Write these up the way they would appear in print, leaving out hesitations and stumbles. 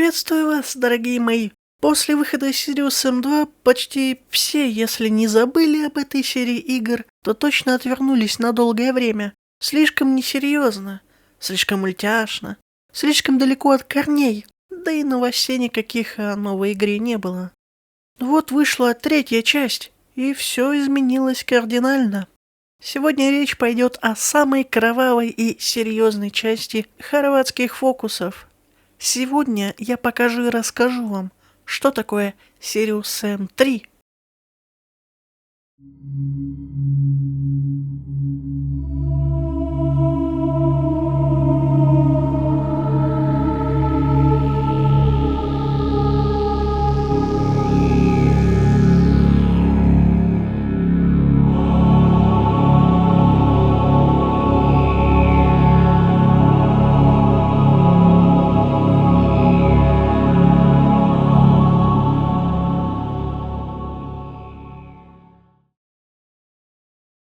Приветствую вас, дорогие мои. После выхода Sirius M2 почти все, если не забыли об этой серии игр, то точно отвернулись на долгое время. Слишком несерьезно, слишком мультяшно, слишком далеко от корней, да и новостей никаких о новой игре не было. Вот вышла третья часть, и все изменилось кардинально. Сегодня речь пойдет о самой кровавой и серьезной части хорватских фокусов. Сегодня я покажу и расскажу вам, что такое Sirius M3.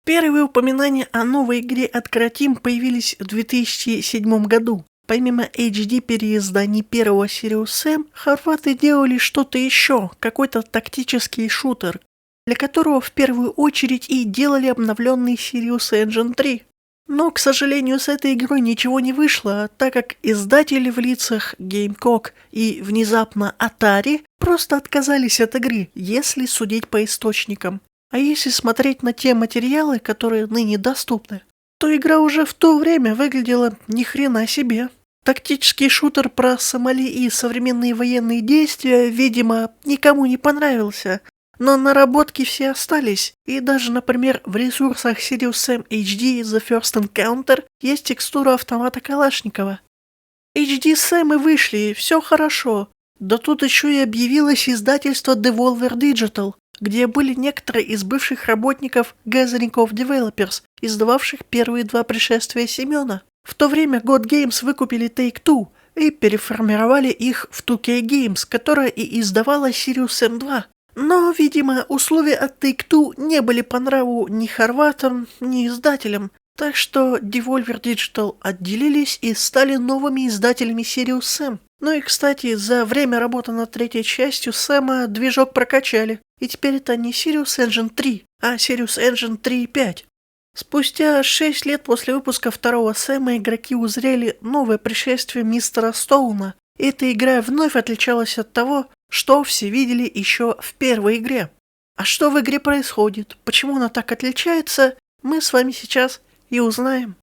Первые упоминания о новой игре от Кратим появились в 2007 году. Помимо HD-переизданий первого Sirius M, хорваты делали что-то еще, какой-то тактический шутер, для которого в первую очередь и делали обновленный Sirius Engine 3. Но, к сожалению, с этой игрой ничего не вышло, так как издатели в лицах Gamecock и внезапно Atari просто отказались от игры, если судить по источникам. А если смотреть на те материалы, которые ныне доступны, то игра уже в то время выглядела ни хрена себе. Тактический шутер про Сомали и современные военные действия, видимо, никому не понравился, но наработки все остались, и даже, например, в ресурсах Sirius M HD The First Encounter есть текстура автомата Калашникова. HD Sam и вышли, все хорошо. Да тут еще и объявилось издательство Devolver Digital, где были некоторые из бывших работников Gathering of Developers, издававших первые два пришествия Семена. В то время God Games выкупили Take-Two и переформировали их в 2K Games, которая и издавала Sirius M2. Но, видимо, условия от Take-Two не были по нраву ни хорватам, ни издателям, так что Devolver Digital отделились и стали новыми издателями Sirius M. Ну и, кстати, за время работы над третьей частью Сэма движок прокачали, и теперь это не Sirius Engine 3, а Sirius Engine 3.5. Спустя 6 лет после выпуска второго Сэма игроки узрели новое пришествие мистера Стоуна. Эта игра вновь отличалась от того, что все видели еще в первой игре. А что в игре происходит, почему она так отличается, мы с вами сейчас и узнаем.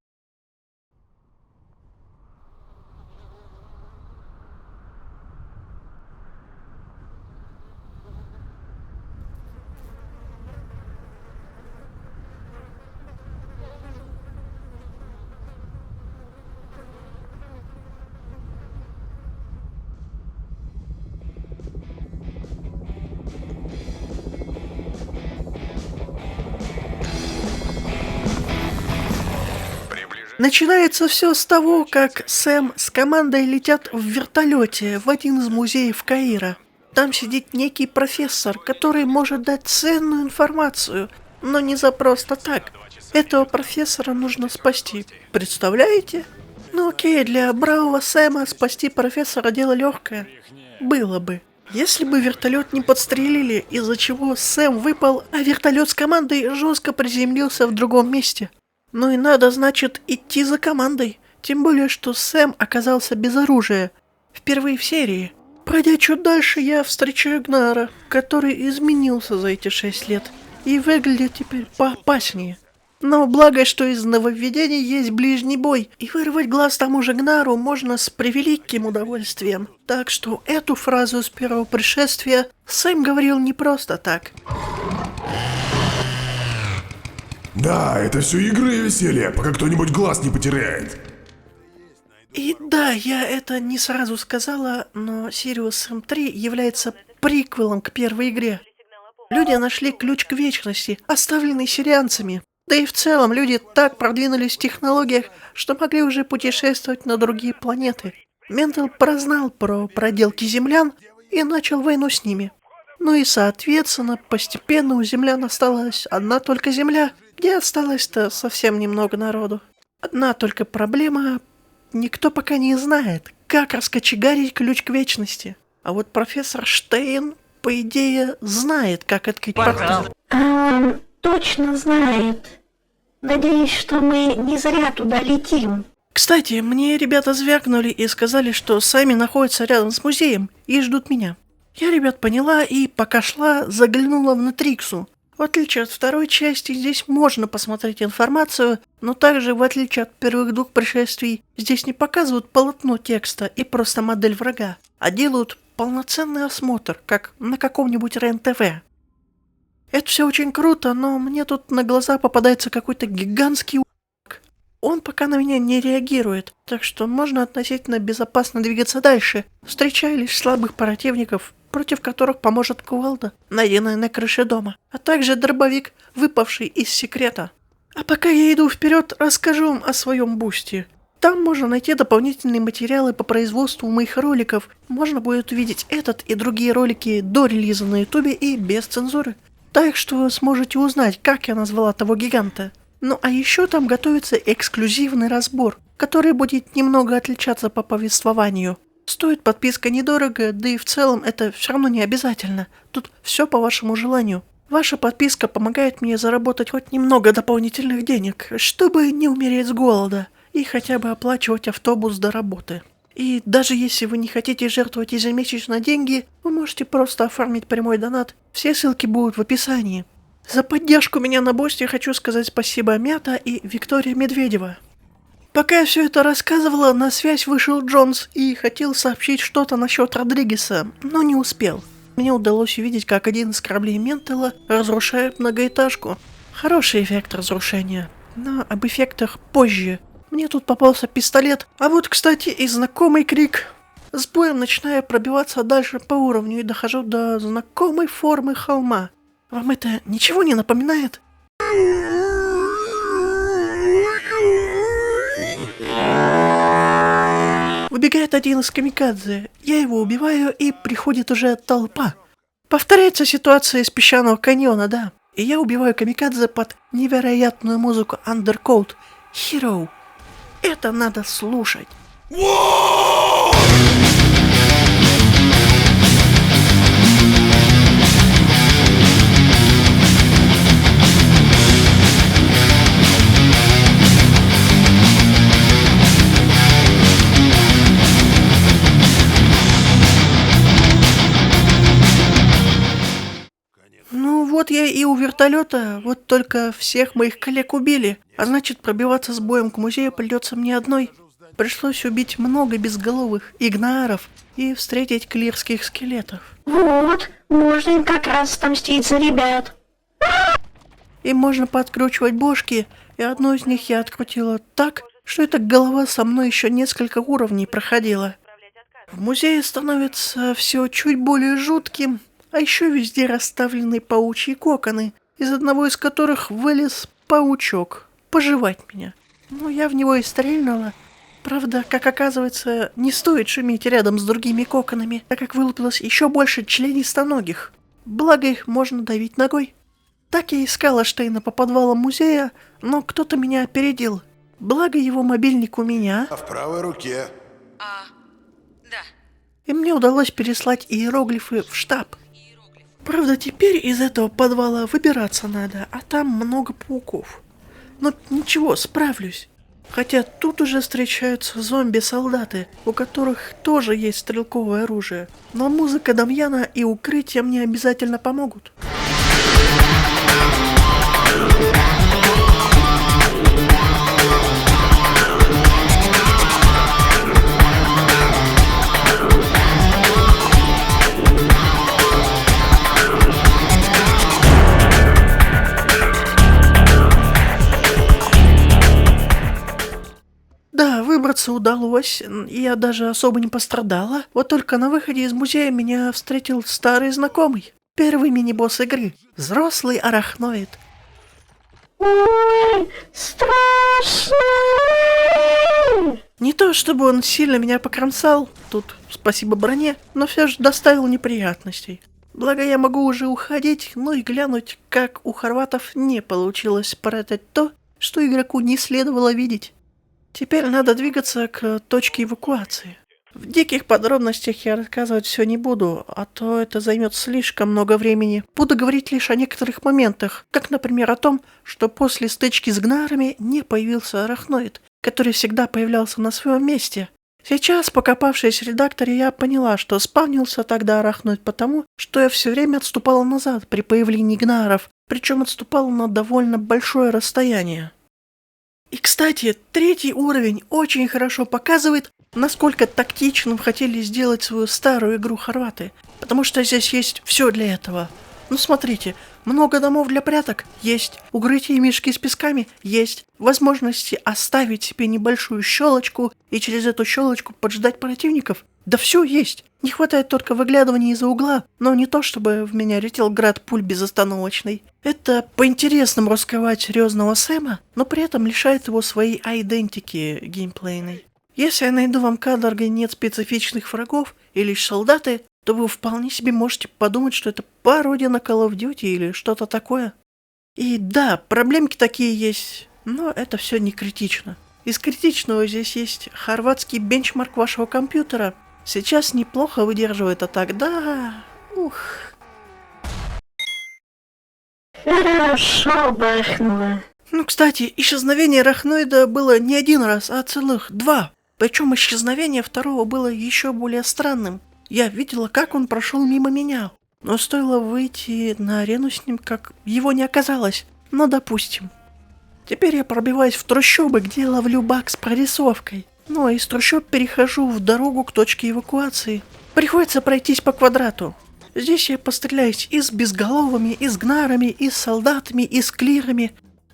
Начинается все с того, как Сэм с командой летят в вертолете в один из музеев Каира. Там сидит некий профессор, который может дать ценную информацию, но не за просто так. Этого профессора нужно спасти. Представляете? Ну окей, для бравого Сэма спасти профессора дело легкое. Было бы. Если бы вертолет не подстрелили, из-за чего Сэм выпал, а вертолет с командой жестко приземлился в другом месте. Ну и надо, значит, идти за командой. Тем более, что Сэм оказался без оружия. Впервые в серии. Пройдя чуть дальше, я встречаю Гнара, который изменился за эти 6 лет. И выглядит теперь поопаснее. Но благо, что из нововведений есть ближний бой, и вырвать глаз тому же Гнару можно с превеликим удовольствием. Так что эту фразу с первого пришествия Сэм говорил не просто так. Да, это все игры и веселье, пока кто-нибудь глаз не потеряет. И да, я это не сразу сказала, но Sirius M3 является приквелом к первой игре. Люди нашли ключ к вечности, оставленный сирианцами. Да и в целом люди так продвинулись в технологиях, что могли уже путешествовать на другие планеты. Ментел прознал про проделки землян и начал войну с ними. Ну и соответственно, постепенно у землян осталась одна только земля, где осталось-то совсем немного народу. Одна только проблема, никто пока не знает, как раскочегарить ключ к вечности. А вот профессор Штейн, по идее, знает, как открыть портал. Он точно знает. Надеюсь, что мы не зря туда летим. Кстати, мне ребята звякнули и сказали, что сами находятся рядом с музеем и ждут меня. Я ребят поняла и, пока шла, заглянула в Нетриксу. В отличие от второй части, здесь можно посмотреть информацию, но также, в отличие от первых двух пришествий, здесь не показывают полотно текста и просто модель врага, а делают полноценный осмотр, как на каком-нибудь РЕН-ТВ. Это все очень круто, но мне тут на глаза попадается какой-то гигантский у**к. Он пока на меня не реагирует, так что можно относительно безопасно двигаться дальше, встречая лишь слабых противников, против которых поможет кувалда, найденная на крыше дома, а также дробовик, выпавший из секрета. А пока я иду вперед, расскажу вам о своем бусте. Там можно найти дополнительные материалы по производству моих роликов. Можно будет увидеть этот и другие ролики до релиза на ютубе и без цензуры. Так что вы сможете узнать, как я назвала того гиганта. Ну а еще там готовится эксклюзивный разбор, который будет немного отличаться по повествованию. Стоит подписка недорого, да и в целом это все равно не обязательно. Тут все по вашему желанию. Ваша подписка помогает мне заработать хоть немного дополнительных денег, чтобы не умереть с голода и хотя бы оплачивать автобус до работы. И даже если вы не хотите жертвовать ежемесячно деньги, вы можете просто оформить прямой донат. Все ссылки будут в описании. За поддержку меня на бусте хочу сказать спасибо Мята и Виктория Медведева. Пока я все это рассказывала, на связь вышел Джонс и хотел сообщить что-то насчет Родригеса, но не успел. Мне удалось увидеть, как один из кораблей Ментела разрушает многоэтажку. Хороший эффект разрушения, но об эффектах позже. Мне тут попался пистолет, а вот, кстати, и знакомый крик. С боем начинаю пробиваться дальше по уровню и дохожу до знакомой формы холма. Вам это ничего не напоминает? Выбегает один из камикадзе, я его убиваю, и приходит уже толпа. Повторяется ситуация из песчаного каньона, да. И я убиваю камикадзе под невероятную музыку Undercoat Hero. Это надо слушать. Ну вот я и у вертолета, вот только всех моих коллег убили, а значит пробиваться с боем к музею придется мне одной. Пришлось убить много безголовых игнаров и встретить клирских скелетов. Вот, можно им как раз отомстить за ребят. Им можно подкручивать бошки, и одну из них я открутила так, что эта голова со мной еще несколько уровней проходила. В музее становится все чуть более жутким, а еще везде расставлены паучьи коконы, из одного из которых вылез паучок пожевать меня. Ну, я в него и стрельнула. Правда, как оказывается, не стоит шуметь рядом с другими коконами, так как вылупилось еще больше членистоногих. Благо их можно давить ногой. Так я искала Штейна по подвалам музея, но кто-то меня опередил. Благо его мобильник у меня. А в правой руке. Да. И мне удалось переслать иероглифы в штаб. Правда, теперь из этого подвала выбираться надо, а там много пауков. Но ничего, справлюсь. Хотя тут уже встречаются зомби-солдаты, у которых тоже есть стрелковое оружие. Но музыка Дамьяна и укрытие мне обязательно помогут. Да, выбраться удалось, и я даже особо не пострадала. Вот только на выходе из музея меня встретил старый знакомый. Первый мини-босс игры. Взрослый арахноид. Ой, страшно! Не то чтобы он сильно меня покромсал, тут спасибо броне, но все же доставил неприятностей. Благо я могу уже уходить, ну и глянуть, как у хорватов не получилось спрятать то, что игроку не следовало видеть. Теперь надо двигаться к точке эвакуации. В диких подробностях я рассказывать все не буду, а то это займет слишком много времени. Буду говорить лишь о некоторых моментах, как, например, о том, что после стычки с гнарами не появился арахноид, который всегда появлялся на своем месте. Сейчас, покопавшись в редакторе, я поняла, что спавнился тогда арахноид потому, что я все время отступала назад при появлении гнаров, причем отступала на довольно большое расстояние. И, кстати, 3-й уровень очень хорошо показывает, насколько тактичным хотели сделать свою старую игру хорваты, потому что здесь есть все для этого. Ну смотрите, много домов для пряток есть, укрытия и мешки с песками есть, возможности оставить себе небольшую щелочку и через эту щелочку поджидать противников. Да все есть. Не хватает только выглядывания из-за угла, но не то, чтобы в меня летел град пуль безостановочный. Это по-интересному раскрывать серьезного Сэма, но при этом лишает его своей айдентики геймплейной. Если я найду вам кадр, где нет специфичных врагов и лишь солдаты, то вы вполне себе можете подумать, что это пародия на Call of Duty или что-то такое. И да, проблемки такие есть, но это все не критично. Из критичного здесь есть хорватский бенчмарк вашего компьютера. Сейчас неплохо выдерживает, а тогда... Ух... Хорошо бахнуло. Ну, кстати, исчезновение арахноида было не один раз, а целых 2. Причем исчезновение второго было еще более странным. Я видела, как он прошел мимо меня. Но стоило выйти на арену с ним, как его не оказалось. Но допустим. Теперь я пробиваюсь в трущобы, где ловлю баг с прорисовкой. Ну а из трущоб перехожу в дорогу к точке эвакуации. Приходится пройтись по квадрату. Здесь я постреляюсь и с безголовыми, и с гнарами, и с солдатами, и с клирами.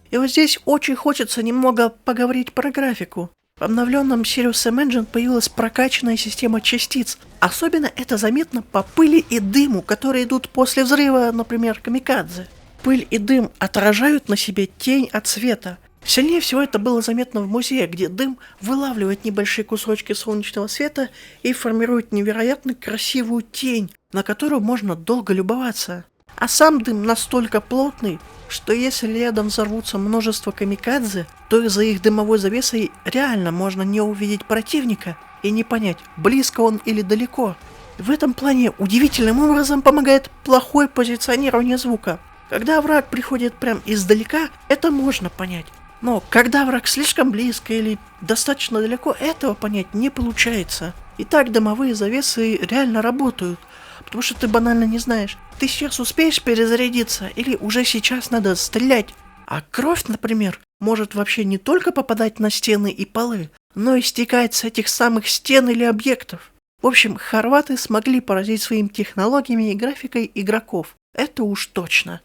И вот здесь очень хочется немного поговорить про графику. В обновленном Sirius Sam Engine появилась прокачанная система частиц. Особенно это заметно по пыли и дыму, которые идут после взрыва, например, камикадзе. Пыль и дым отражают на себе тень от света. Сильнее всего это было заметно в музее, где дым вылавливает небольшие кусочки солнечного света и формирует невероятно красивую тень, на которую можно долго любоваться. А сам дым настолько плотный, что если рядом взорвутся множество камикадзе, то из-за их дымовой завесы реально можно не увидеть противника и не понять, близко он или далеко. В этом плане удивительным образом помогает плохое позиционирование звука. Когда враг приходит прям издалека, это можно понять. Но когда враг слишком близко или достаточно далеко, этого понять не получается. Итак, дымовые завесы реально работают, потому что ты банально не знаешь, ты сейчас успеешь перезарядиться или уже сейчас надо стрелять. А кровь, например, может вообще не только попадать на стены и полы, но и стекать с этих самых стен или объектов. В общем, хорваты смогли поразить своими технологиями и графикой игроков. Это уж точно.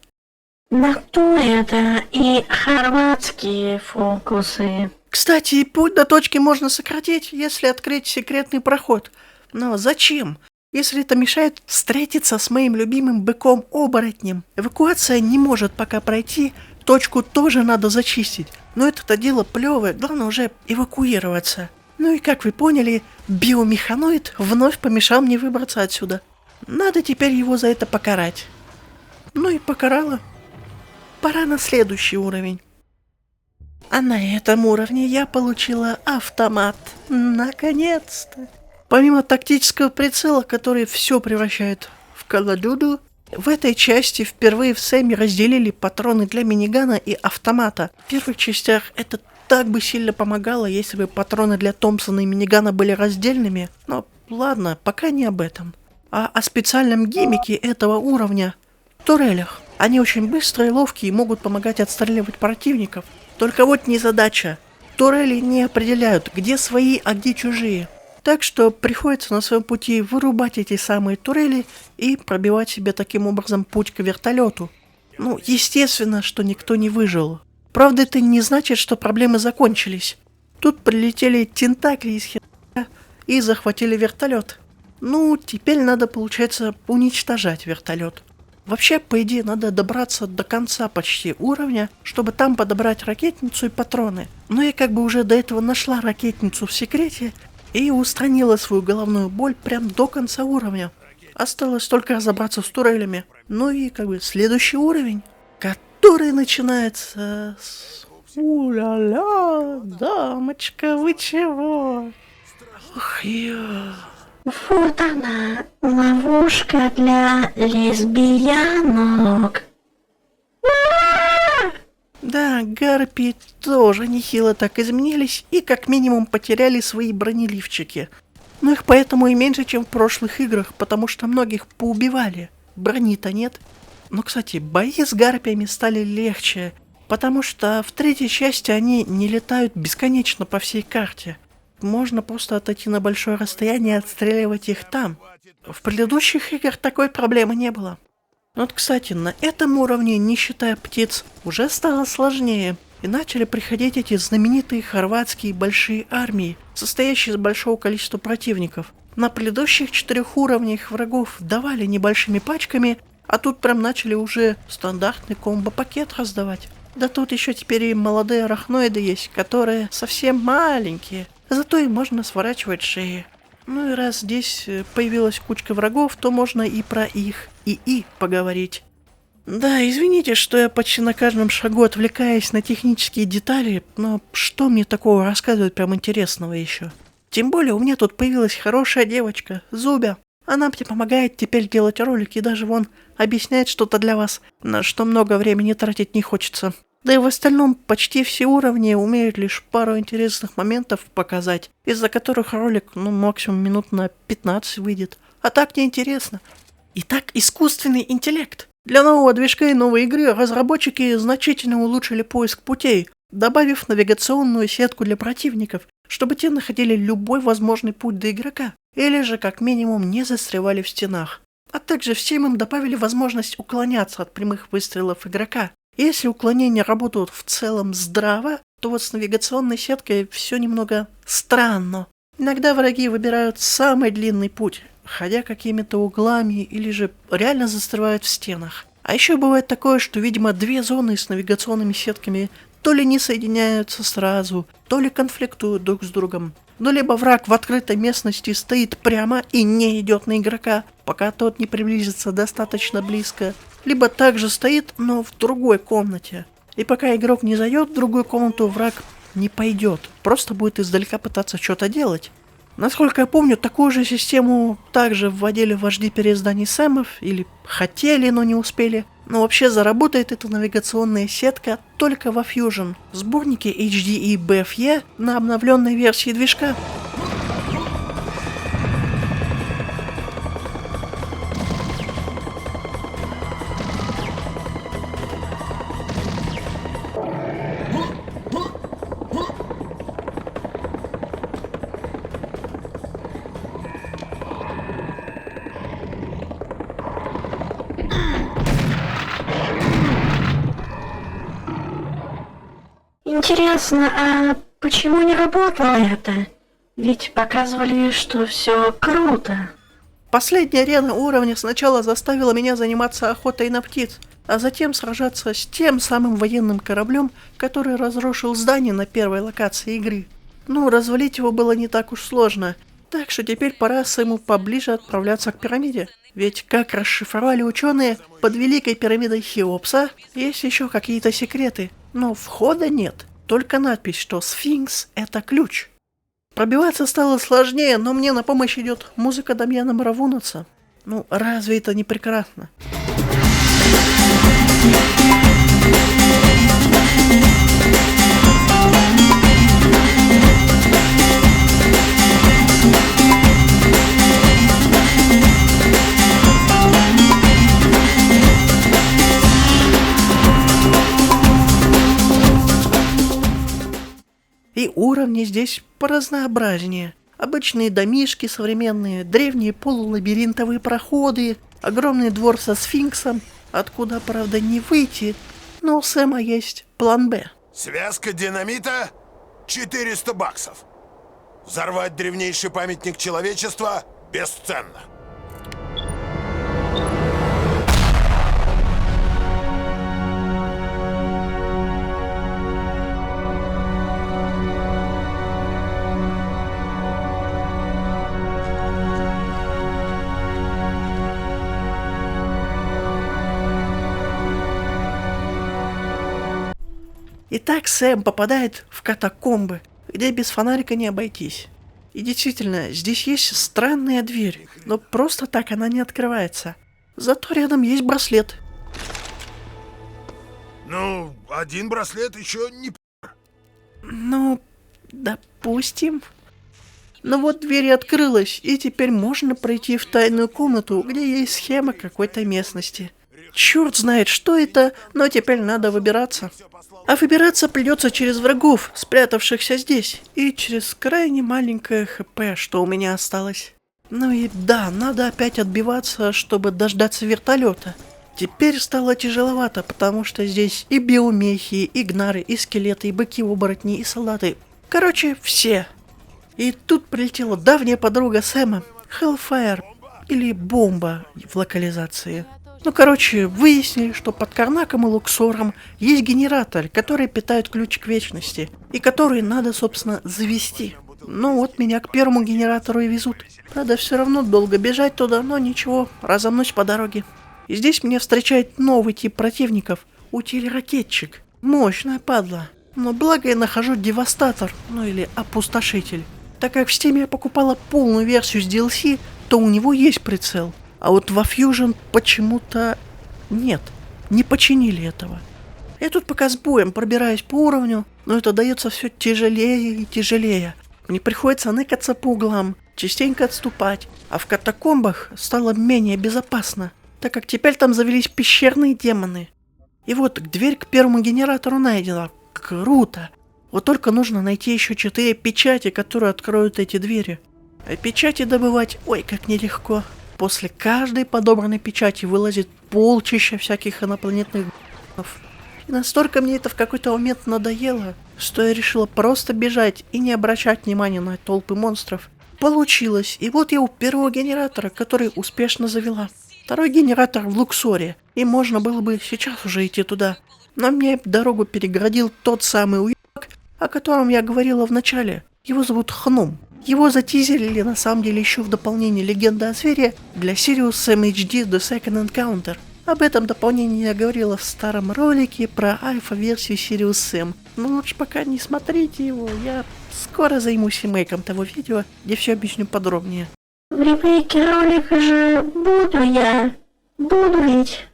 На то это и хорватские фокусы. Кстати, путь до точки можно сократить, если открыть секретный проход. Но зачем? Если это мешает встретиться с моим любимым быком-оборотнем. Эвакуация не может пока пройти, точку тоже надо зачистить. Но это-то дело плевое, главное уже эвакуироваться. Ну и как вы поняли, биомеханоид вновь помешал мне выбраться отсюда. Надо теперь его за это покарать. Ну и покарала. Пора на следующий уровень. А на этом уровне я получила автомат. Наконец-то. Помимо тактического прицела, который все превращает в колодуду, в этой части впервые в Сэме разделили патроны для минигана и автомата. В первых частях это так бы сильно помогало, если бы патроны для Томпсона и минигана были раздельными. Но ладно, пока не об этом. А о специальном гиммике этого уровня – турелях. Они очень быстрые и ловкие и могут помогать отстреливать противников. Только вот незадача. Турели не определяют, где свои, а где чужие. Так что приходится на своем пути вырубать эти самые турели и пробивать себе таким образом путь к вертолету. Ну, естественно, что никто не выжил. Правда, это не значит, что проблемы закончились. Тут прилетели тентакли из хера и захватили вертолет. Ну, теперь надо, получается, уничтожать вертолет. Вообще, по идее, надо добраться до конца почти уровня, чтобы там подобрать ракетницу и патроны. Но я как бы уже до этого нашла ракетницу в секрете и устранила свою головную боль прям до конца уровня. Осталось только разобраться с турелями. Ну и как бы следующий уровень, который начинается с... У-ля-ля, дамочка, вы чего? Ох, ё. Вот она, ловушка для лесбиянок. Да, гарпии тоже нехило так изменились и как минимум потеряли свои бронеливчики. Но их поэтому и меньше, чем в прошлых играх, потому что многих поубивали. Брони-то нет. Но, кстати, бои с гарпиями стали легче, потому что в третьей части они не летают бесконечно по всей карте. Можно просто отойти на большое расстояние и отстреливать их там. В предыдущих играх такой проблемы не было. Вот, кстати, на этом уровне, не считая птиц, уже стало сложнее, и начали приходить эти знаменитые хорватские большие армии, состоящие из большого количества противников. На предыдущих 4 уровнях врагов давали небольшими пачками, а тут прям начали уже стандартный комбо-пакет раздавать. Да тут еще теперь и молодые арахноиды есть, которые совсем маленькие, зато им можно сворачивать шеи. Ну и раз здесь появилась кучка врагов, то можно и про их ИИ поговорить. Да, извините, что я почти на каждом шагу отвлекаюсь на технические детали, но что мне такого рассказывать прям интересного еще? Тем более у меня тут появилась хорошая девочка, Зубя. Она мне помогает теперь делать ролики и даже вон объясняет что-то для вас, на что много времени тратить не хочется. Да и в остальном почти все уровни умеют лишь пару интересных моментов показать, из-за которых ролик, максимум минут на 15 выйдет. А так неинтересно. Итак, искусственный интеллект. Для нового движка и новой игры разработчики значительно улучшили поиск путей, добавив навигационную сетку для противников, чтобы те находили любой возможный путь до игрока, или же как минимум не застревали в стенах. А также всем им добавили возможность уклоняться от прямых выстрелов игрока. Если уклонения работают в целом здраво, то вот с навигационной сеткой все немного странно. Иногда враги выбирают самый длинный путь, ходя какими-то углами или же реально застревают в стенах. А еще бывает такое, что, видимо, 2 зоны с навигационными сетками то ли не соединяются сразу, то ли конфликтуют друг с другом. Ну, либо враг в открытой местности стоит прямо и не идет на игрока, пока тот не приблизится достаточно близко, либо также стоит, но в другой комнате. И пока игрок не зайдет в другую комнату, враг не пойдет, просто будет издалека пытаться что-то делать. Насколько я помню, такую же систему также вводили вожди переизданий Сэмов, или хотели, но не успели. Но вообще заработает эта навигационная сетка только во Fusion, сборнике HD и BFE на обновленной версии движка. Интересно, а почему не работало это? Ведь показывали, что все круто. Последняя арена уровня сначала заставила меня заниматься охотой на птиц, а затем сражаться с тем самым военным кораблем, который разрушил здание на первой локации игры. Развалить его было не так уж сложно, так что теперь пора Сэму поближе отправляться к пирамиде. Ведь, как расшифровали ученые, под Великой пирамидой Хеопса есть еще какие-то секреты, но входа нет, только надпись, что Сфинкс — это ключ. Пробиваться стало сложнее, но мне на помощь идет музыка Дамьяна Маравунаса. Разве это не прекрасно? И уровни здесь поразнообразнее. Обычные домишки современные, древние полулабиринтовые проходы, огромный двор со сфинксом, откуда, правда, не выйти, но у Сэма есть план «Б». Связка динамита — $400. Взорвать древнейший памятник человечества бесценно. Итак, Сэм попадает в катакомбы, где без фонарика не обойтись. И действительно, здесь есть странная дверь, но просто так она не открывается. Зато рядом есть браслет. Ну, один браслет еще не... Ну, допустим. Но вот дверь открылась, и теперь можно пройти в тайную комнату, где есть схема какой-то местности. Черт знает, что это, но теперь надо выбираться. А выбираться придется через врагов, спрятавшихся здесь, и через крайне маленькое ХП, что у меня осталось. Ну и да, надо опять отбиваться, чтобы дождаться вертолета. Теперь стало тяжеловато, потому что здесь и биомехи, и гнары, и скелеты, и быки-оборотни, и солдаты. Короче, все. И тут прилетела давняя подруга Сэма, Hellfire, или Бомба в локализации. Ну, короче, выяснили, что под Карнаком и Луксором есть генератор, который питает ключ к вечности, и который надо, собственно, завести. Ну вот меня к первому генератору и везут. Надо все равно долго бежать туда, но ничего, разомнусь по дороге. И здесь меня встречает новый тип противников – утиль-ракетчик. Мощная падла. Но благо я нахожу Девастатор, ну или Опустошитель. Так как в Steam я покупала полную версию с DLC, то у него есть прицел. А вот во Fusion почему-то нет, не починили этого. Я тут пока с боем пробираюсь по уровню, но это дается все тяжелее и тяжелее. Мне приходится ныкаться по углам, частенько отступать, а в катакомбах стало менее безопасно, так как теперь там завелись пещерные демоны. И вот дверь к первому генератору найдена. Круто! Вот только нужно найти еще 4 печати, которые откроют эти двери. А печати добывать, ой, как нелегко. После каждой подобранной печати вылазит полчища всяких инопланетных ***ов. И настолько мне это в какой-то момент надоело, что я решила просто бежать и не обращать внимания на толпы монстров. Получилось, и вот я у первого генератора, который успешно завела. Второй генератор в Луксоре, и можно было бы сейчас уже идти туда. Но мне дорогу перегородил тот самый уебак, о котором я говорила в начале. Его зовут Хном. Его затизерили на самом деле еще в дополнении «Легенда о звере» для Sirius Sam HD The Second Encounter. Об этом дополнении я говорила в старом ролике про альфа-версию Sirius Sam. Но лучше пока не смотрите его, я скоро займусь ремейком того видео, где все объясню подробнее. В ремейке ролика же буду ведь.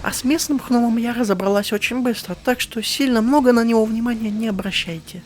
А с местным Хномом я разобралась очень быстро, так что сильно много на него внимания не обращайте.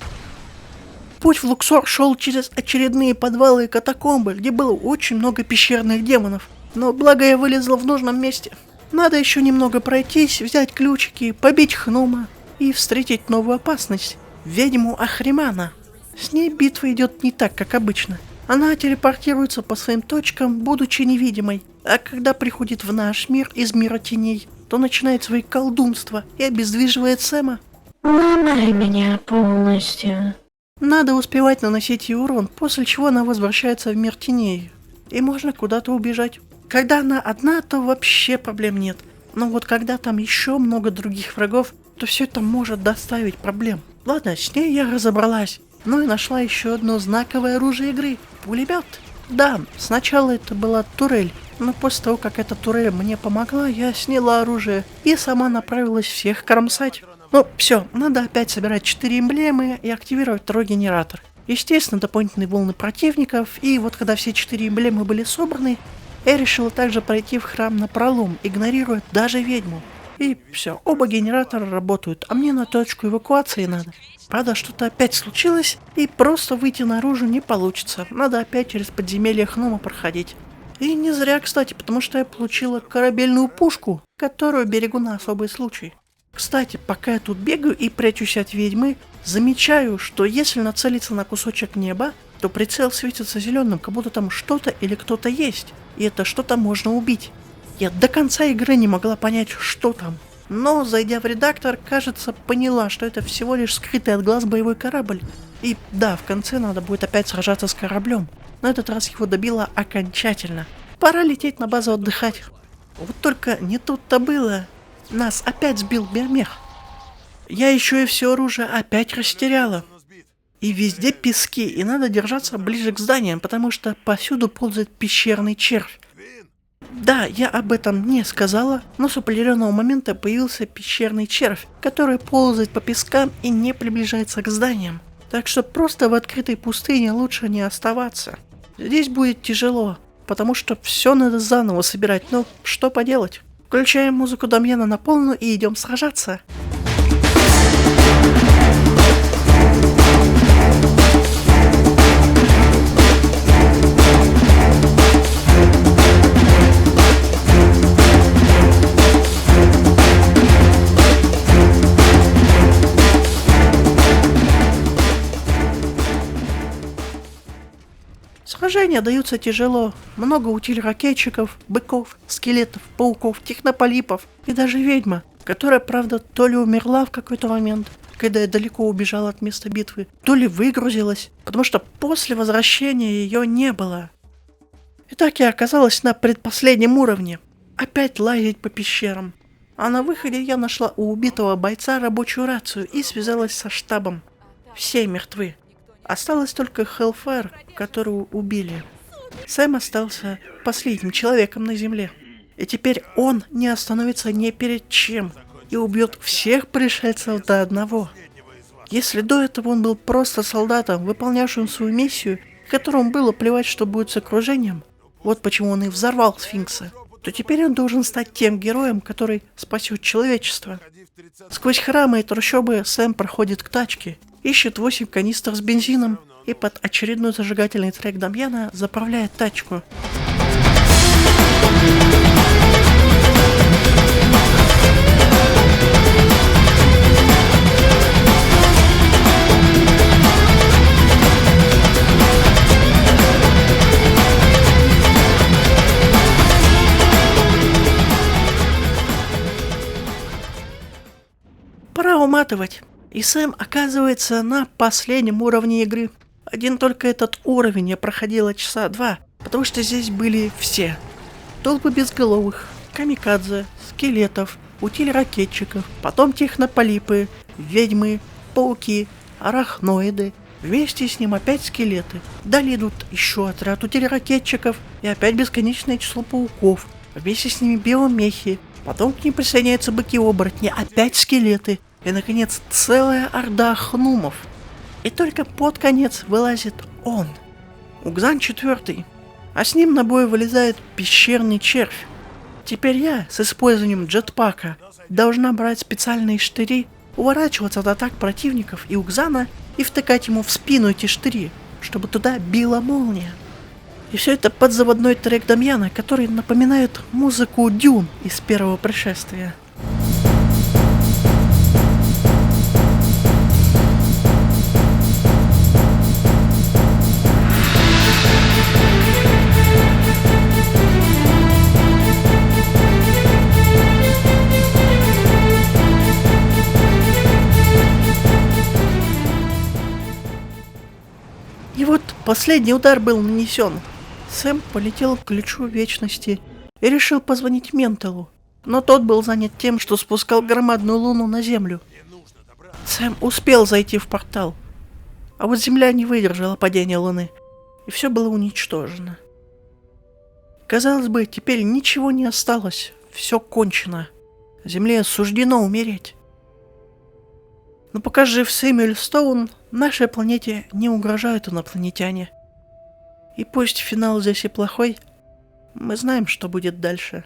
Путь в Луксор шел через очередные подвалы и катакомбы, где было очень много пещерных демонов. Но благо я вылезла в нужном месте. Надо еще немного пройтись, взять ключики, побить Хнома и встретить новую опасность – ведьму Ахримана. С ней битва идет не так, как обычно. Она телепортируется по своим точкам, будучи невидимой. А когда приходит в наш мир из мира теней, то начинает свои колдунства и обездвиживает Сэма. Ломай меня полностью. Надо успевать наносить ей урон, после чего она возвращается в мир теней. И можно куда-то убежать. Когда она одна, то вообще проблем нет. Но вот когда там еще много других врагов, то все это может доставить проблем. Ладно, с ней я разобралась. Ну и нашла еще одно знаковое оружие игры – пулемет. Да, сначала это была турель, но после того, как эта турель мне помогла, я сняла оружие и сама направилась всех кромсать. Ну, все, надо опять собирать 4 эмблемы и активировать второй генератор. Естественно, дополнительные волны противников, и вот когда все 4 эмблемы были собраны, я решила также пройти в храм напролом, игнорируя даже ведьму. И все, оба генератора работают, а мне на точку эвакуации надо. Правда, что-то опять случилось, и просто выйти наружу не получится, надо опять через подземелье Хнома проходить. И не зря, кстати, потому что я получила корабельную пушку, которую берегу на особый случай. Кстати, пока я тут бегаю и прячусь от ведьмы, замечаю, что если нацелиться на кусочек неба, то прицел светится зеленым, как будто там что-то или кто-то есть, и это что-то можно убить. Я до конца игры не могла понять, что там, но, зайдя в редактор, кажется, поняла, что это всего лишь скрытый от глаз боевой корабль. И да, в конце надо будет опять сражаться с кораблем, но этот раз его добила окончательно. Пора лететь на базу отдыхать. Вот только не тут-то было. Нас опять сбил биомех. Я еще и все оружие опять растеряла. И везде пески, и надо держаться ближе к зданиям, потому что повсюду ползает пещерный червь. Да, я об этом не сказала, но с определенного момента появился пещерный червь, который ползает по пескам и не приближается к зданиям. Так что просто в открытой пустыне лучше не оставаться. Здесь будет тяжело, потому что все надо заново собирать, но что поделать. Включаем музыку Дамьяна на полную и идем сражаться. Сражения даются тяжело. Много утиль-ракетчиков, быков, скелетов, пауков, технополипов и даже ведьма, которая, правда, то ли умерла в какой-то момент, когда я далеко убежал от места битвы, то ли выгрузилась, потому что после возвращения ее не было. И так я оказалась на предпоследнем уровне. Опять лазить по пещерам. А на выходе я нашла у убитого бойца рабочую рацию и связалась со штабом. Все мертвы. Осталась только Хеллфайр, которую убили. Сэм остался последним человеком на земле. И теперь он не остановится ни перед чем и убьет всех пришельцев до одного. Если до этого он был просто солдатом, выполнявшим свою миссию, которому было плевать, что будет с окружением, вот почему он и взорвал Сфинкса, то теперь он должен стать тем героем, который спасет человечество. Сквозь храмы и трущобы Сэм проходит к тачке, ищет 8 канистр с бензином и под очередной зажигательный трек Дамьяна заправляет тачку. Пора уматывать. И Сэм оказывается на последнем уровне игры. Один только этот уровень я проходила часа 2, потому что здесь были все. Толпы безголовых, камикадзе, скелетов, утиль-ракетчиков, потом технополипы, ведьмы, пауки, арахноиды. Вместе с ним опять скелеты. Далее идут еще отряд утиль-ракетчиков и опять бесконечное число пауков. Вместе с ними биомехи. Потом к ним присоединяются быки-оборотни, опять скелеты. И, наконец, целая орда хнумов. И только под конец вылазит он. Угзан 4. А с ним на бой вылезает пещерный червь. Теперь я, с использованием джетпака, должна брать специальные штыри, уворачиваться от атак противников и Угзана и втыкать ему в спину эти штыри, чтобы туда била молния. И все это под заводной трек Дамьяна, который напоминает музыку Дюн из первого пришествия. И вот последний удар был нанесен. Сэм полетел к ключу вечности и решил позвонить Менталу, но тот был занят тем, что спускал громадную луну на землю. Сэм успел зайти в портал, а вот земля не выдержала падения луны, и все было уничтожено. Казалось бы, теперь ничего не осталось, все кончено. Земле суждено умереть. Но пока жив Сэмюэль Стоун, нашей планете не угрожают инопланетяне. И пусть финал здесь и плохой, мы знаем, что будет дальше.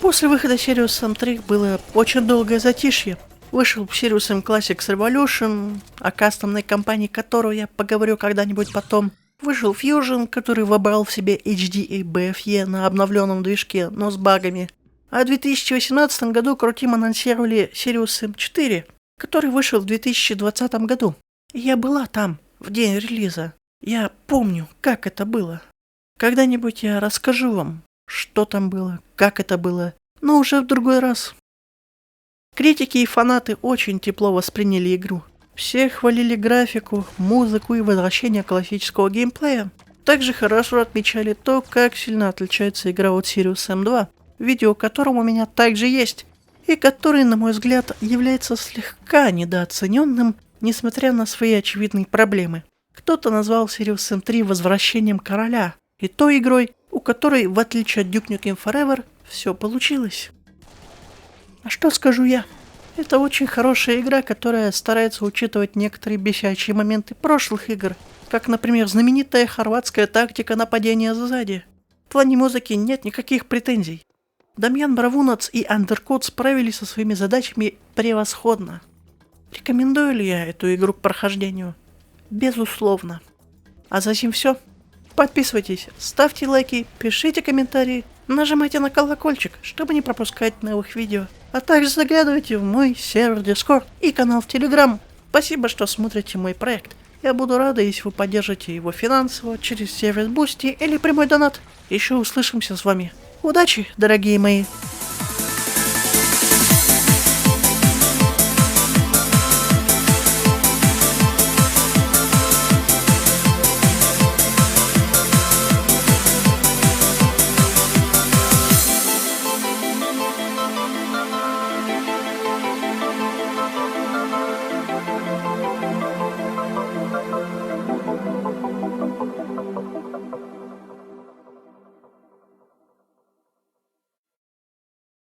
После выхода Sirius Sam 3 было очень долгое затишье. Вышел Sirius Sam Classics Revolution, о кастомной кампании которого я поговорю когда-нибудь потом. Вышел Fusion, который вобрал в себе HD и BFE на обновленном движке, но с багами. А в 2018 году Крутим анонсировали Sirius Sam 4, который вышел в 2020 году. И я была там, в день релиза. Я помню, как это было. Когда-нибудь я расскажу вам, что там было, как это было, но уже в другой раз. Критики и фанаты очень тепло восприняли игру. Все хвалили графику, музыку и возвращение классического геймплея. Также хорошо отмечали то, как сильно отличается игра от Sirius Sam 2, видео которого у меня также есть, и который, на мой взгляд, является слегка недооцененным, несмотря на свои очевидные проблемы. Кто-то назвал Sirius Sam 3 возвращением короля, и той игрой, у которой, в отличие от Duke Nukem Forever, все получилось. А что скажу я? Это очень хорошая игра, которая старается учитывать некоторые бесячие моменты прошлых игр, как, например, знаменитая хорватская тактика нападения сзади. В плане музыки нет никаких претензий. Дамьян Бравунац и Андеркот справились со своими задачами превосходно. Рекомендую ли я эту игру к прохождению? Безусловно. А за сим все. Подписывайтесь, ставьте лайки, пишите комментарии, нажимайте на колокольчик, чтобы не пропускать новых видео. А также заглядывайте в мой сервер Discord и канал в Telegram. Спасибо, что смотрите мой проект. Я буду рада, если вы поддержите его финансово через сервис Boosty или прямой донат. Еще услышимся с вами. Удачи, дорогие мои!